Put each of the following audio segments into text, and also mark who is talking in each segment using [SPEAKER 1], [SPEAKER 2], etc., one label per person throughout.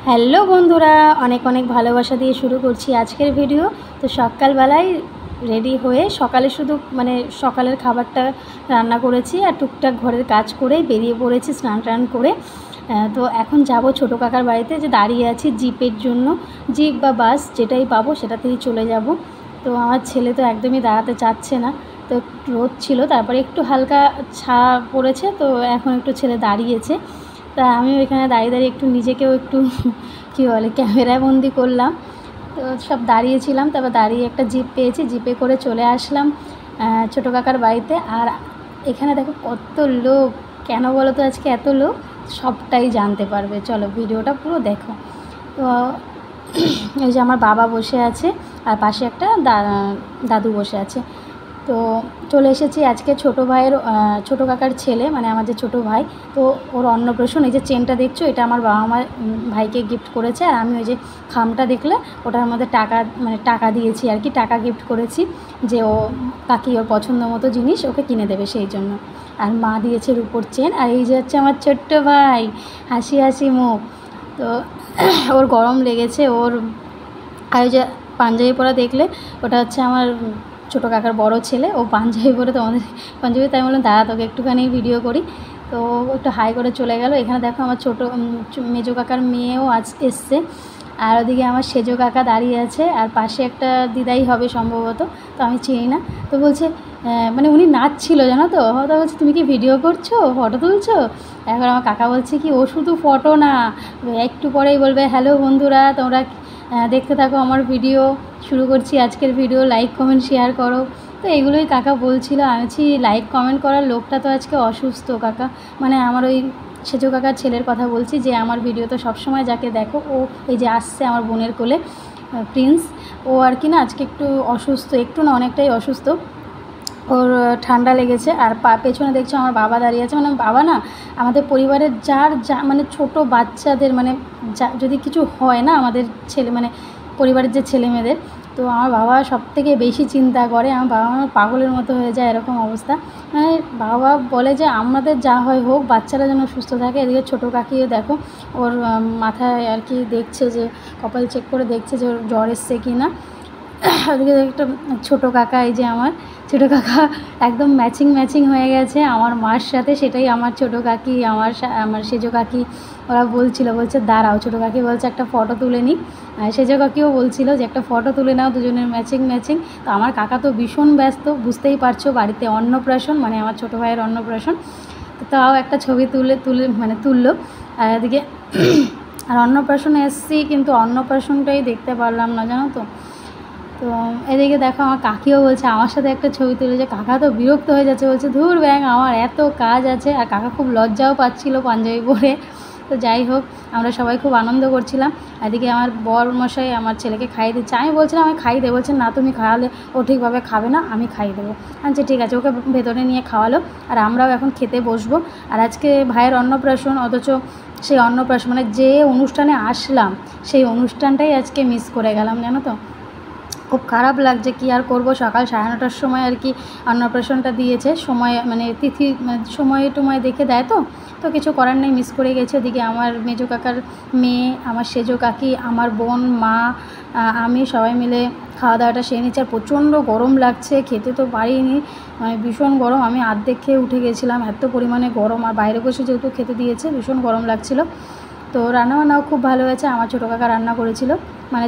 [SPEAKER 1] Hello বন্ধুরা, অনেক অনেক ভালোবাসা দিয়ে শুরু করছি আজকের ভিডিও। তো সকালবেলায় রেডি হয়ে সকালে শুধু সকালের খাবারটা রান্না করেছি আর টুকটাক ঘরের কাজ করেই বেরিয়ে পড়েছি স্নান টান করে। তো এখন যাব ছোটো কাকার বাড়িতে, যে দাঁড়িয়ে আছি জিপের জন্য। জিপ বা বাস যেটাই পাবো সেটাতেই চলে যাব। তো আমার ছেলে তো একদমই দাঁড়াতে চাচ্ছে না, তো রোদ ছিল, তারপরে একটু হালকা ছা পড়েছে, তো এখন একটু ছেলে দাঁড়িয়েছে। তা আমি ওইখানে দাঁড়িয়ে দাঁড়িয়ে একটু নিজেকেও একটু কী বলে ক্যামেরায় বন্দি করলাম। তো সব দাঁড়িয়েছিলাম, তারপর দাঁড়িয়ে একটা জিপ পেয়েছি, জিপে করে চলে আসলাম ছোটো কাকার বাড়িতে। আর এখানে দেখো কত লোক, কেন বলো তো আজকে এত লোক, সবটাই জানতে পারবে। চলো ভিডিওটা পুরো দেখো। তো এই যে আমার বাবা বসে আছে আর পাশে একটা দাদু বসে আছে। তো চলে এসেছি আজকে ছোটো ভাইয়ের ছোটো কাকার ছেলে, মানে আমার যে ছোটো ভাই, তো ওর অন্নপ্রাশন। এই যে চেনটা দেখছো, এটা আমার বাবা আমার ভাইকে গিফট করেছে। আর আমি ওই যে খামটা দেখলে ওটার মধ্যে টাকা দিয়েছি আর কি, টাকা গিফট করেছি যে ও কাকি ওর পছন্দ মতো জিনিস ওকে কিনে দেবে সেই জন্য। আর মা দিয়েছে রূপোর চেন। আর এই যে হচ্ছে আমার ছোট্ট ভাই, হাসি হাসি মুখ। তো ওর গরম লেগেছে, আর ওই যে পাঞ্জাবি পরা দেখলে ওটা হচ্ছে আমার ছোটো কাকার বড় ছেলে। ও পাঞ্জাবি পরে তোমাদের পাঞ্জাবি, তাই বললাম দাঁড়া তোকে একটুখানি ভিডিও করি। তো একটু হাই করে চলে গেল। এখানে দেখো আমার ছোটো মেজো কাকার মেয়েও এসছে। আর ওদিকে আমার সেজো কাকা দাঁড়িয়ে আছে, আর পাশে একটা দিদাই হবে সম্ভবত, তো আমি চিনি না। তো বলছে উনি নাচছিল জানো তো। হয়তো বলছে তুমি কি ভিডিও করছো, ফটো তুলছো? এখন আমার কাকা বলছে কি ও শুধু ফটো না, একটু পরেই বলবে হ্যালো বন্ধুরা তোমরা দেখতে থাকো আমার ভিডিও। শুরু করছি আজকের ভিডিও, লাইক কমেন্ট শেয়ার করো। তো এগুলোই কাকা বলছিল। আমি বলছি লাইক কমেন্ট করার লোকটা তো আজকে অসুস্থ কাকা, আমার ওই সেজো কাকার ছেলের কথা বলছি, যে আমার ভিডিও তো সবসময় যাকে দেখো, ও এই যে আসছে আমার বোনের কোলে প্রিন্স, ও আর কি না আজকে একটু অসুস্থ, একটু না অনেকটাই অসুস্থ। ওর ঠান্ডা লেগেছে। আর পেছনে দেখছো আমার বাবা দাঁড়িয়ে আছে। বাবা না আমাদের পরিবারের যার ছোটো বাচ্চাদের যদি কিছু হয় না আমাদের ছেলে পরিবারের যে ছেলে মেয়েদের, তো আমার বাবা সবথেকে বেশি চিন্তা করে। আমার বাবা আমার পাগলের মতো হয়ে যায়, এরকম অবস্থা। বাবা বলে যে আমাদের যা হয় হোক, বাচ্চারা যেন সুস্থ থাকে। এদিকে ছোটো কাকিও দেখো ওর মাথায় আর কি দেখছে, যে কপাল চেক করে দেখছে যে ওর জ্বর এসছে কি না। ওদিকে একটা ছোটো কাকা, এই যে আমার ছোটো কাকা একদম ম্যাচিং হয়ে গেছে আমার মার সাথে। সেটাই আমার ছোটো কাকি, আমার সেজো কাকি ওরা বলছে দাঁড়াও, ছোটো কাকি বলছে একটা ফটো তুলে নিই। সেজো কাকিও বলছিল যে একটা ফটো তুলে নাও, দুজনের ম্যাচিং। তো আমার কাকা তো ভীষণ ব্যস্ত, বুঝতেই পারছো, বাড়িতে অন্নপ্রাশন, আমার ছোটো ভাইয়ের অন্নপ্রাশন। তো তাও একটা ছবি তুললো। আর এদিকে আর অন্নপ্রাশনে এসেছি, কিন্তু অন্নপ্রাশনটাই দেখতে পারলাম না জানো তো। তো এদিকে দেখো আমার কাকিও বলছে আমার সাথে একটা ছবি তুলেছে। কাকা তো বিরক্ত হয়ে যাচ্ছে, বলছে ধুর ব্যাং, আমার এত কাজ আছে। আর কাকা খুব লজ্জাও পাচ্ছিল পাঞ্জাবি পরে। তো যাই হোক, আমরা সবাই খুব আনন্দ করছিলাম। এদিকে আমার বর মশাই আমার ছেলেকে খাইয়ে দিচ্ছে। আমি বলছিলাম আমি খাইয়ে দেবো, বলছে না তুমি খাওয়ালে ও ঠিকভাবে খাবে না, আমি খাইয়ে দেবো। আচ্ছা ঠিক আছে, ওকে ভেতরে নিয়ে খাওয়ালো। আর আমরাও এখন খেতে বসবো। আর আজকে ভাইয়ের অন্নপ্রাশন, অথচ সেই অন্নপ্রাশন যে অনুষ্ঠানে আসলাম, সেই অনুষ্ঠানটাই আজকে মিস করে গেলাম জানো তো। খুব খারাপ লাগছে, কি আর করব। সকাল 9:30টার সময় আর কি অন্নপ্রাশনটা দিয়েছে, সময় তিথি সময় টময় দেখে দেয়, তো কিছু করার নেই, মিস করে গেছে। ওদিকে আমার মেজো কাকার মেয়ে, আমার সেজো কাকি, আমার বোন, মা, আমি সবাই মিলে খাওয়া দাওয়াটা সেরে নিচ্ছি। আর প্রচণ্ড গরম লাগছে, খেতে তো পারিনি, ভীষণ গরম। আমি অর্ধেক খেয়ে উঠে গেছিলাম, এত পরিমাণে গরম। আর বাইরে বসে যেহেতু খেতে দিয়েছে, ভীষণ গরম লাগছিল। তো রান্নাবান্নাও খুব ভালো হয়েছে। আমার ছোটো কাকা রান্না করেছিল,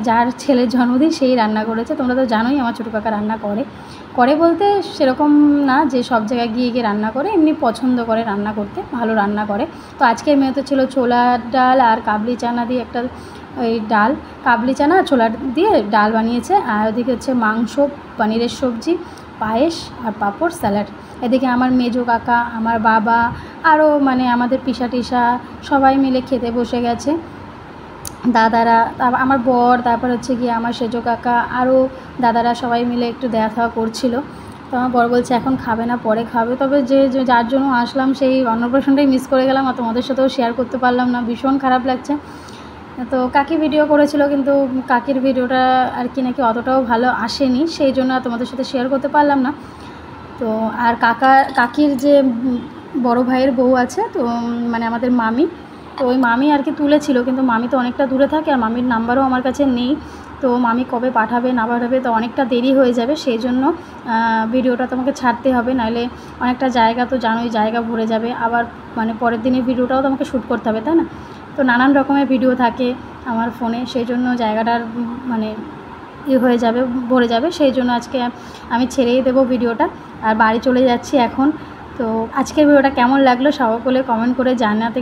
[SPEAKER 1] যার ছেলের জন্মদিন সেই রান্না করেছে। তোমরা তো জানোই আমার ছোটো কাকা রান্না করে বলতে সেরকম না যে সব জায়গায় গিয়ে রান্না করে, এমনি পছন্দ করে রান্না করতে, ভালো রান্না করে। তো আজকের মেনুতে ছিল ছোলার ডাল আর কাবলি চানা দিয়ে একটা ওই ডাল, কাবলি চানা আর ছোলা দিয়ে ডাল বানিয়েছে। আর ওদিকে হচ্ছে মাংস, পনিরের সবজি, পায়েস আর পাঁপড়, স্যালাড। এদিকে আমার মেজো কাকা, আমার বাবা, আরও আমাদের পিসা টিসা সবাই মিলে খেতে বসে গেছে। দাদারা, আমার বর, তারপর হচ্ছে গিয়ে আমার সেজো কাকা, আরও দাদারা সবাই মিলে একটু দেওয়া খাওয়া করছিল। তো আমার বর বলছে এখন খাবে না, পরে খাবে। তবে যার জন্য আসলাম সেই অন্নপ্রাশনটাই মিস করে গেলাম, আর তোমাদের সাথেও শেয়ার করতে পারলাম না, ভীষণ খারাপ লাগছে। তো কাকি ভিডিও করেছিল, কিন্তু কাকির ভিডিওটা আর কি নাকি অতটাও ভালো আসেনি, সেই জন্য তোমাদের সাথে শেয়ার করতে পারলাম না। তো আর কাকির যে বড় ভাইয়ের বউ আছে, তো আমাদের মামি, তো ওই মামি আর কি তুলেছিল, কিন্তু মামি তো অনেকটা দূরে থাকে আর মামির নাম্বারও আমার কাছে নেই। তো মামি কবে পাঠাবে না পাঠাবে, তো অনেকটা দেরি হয়ে যাবে, সেই জন্য ভিডিওটা তোমাকে ছাড়তে হবে, নাহলে অনেকটা জায়গা তো জানোই জায়গা ভরে যাবে, আবার মানে পরের দিনের ভিডিওটাও তোমাকে শ্যুট করতে হবে, তাই না? তো নানান রকমের ভিডিও থাকে আমার ফোনে, সেই জন্য জায়গাটার মানে হয়ে যাবে, ভরে যাবে, সেই জন্য আজকে আমি ছেড়েই দেবো ভিডিওটা আর বাড়ি চলে যাচ্ছি এখন। তো আজকের ভিডিওটা কেমন লাগলো সকলে কমেন্ট করে জানাতে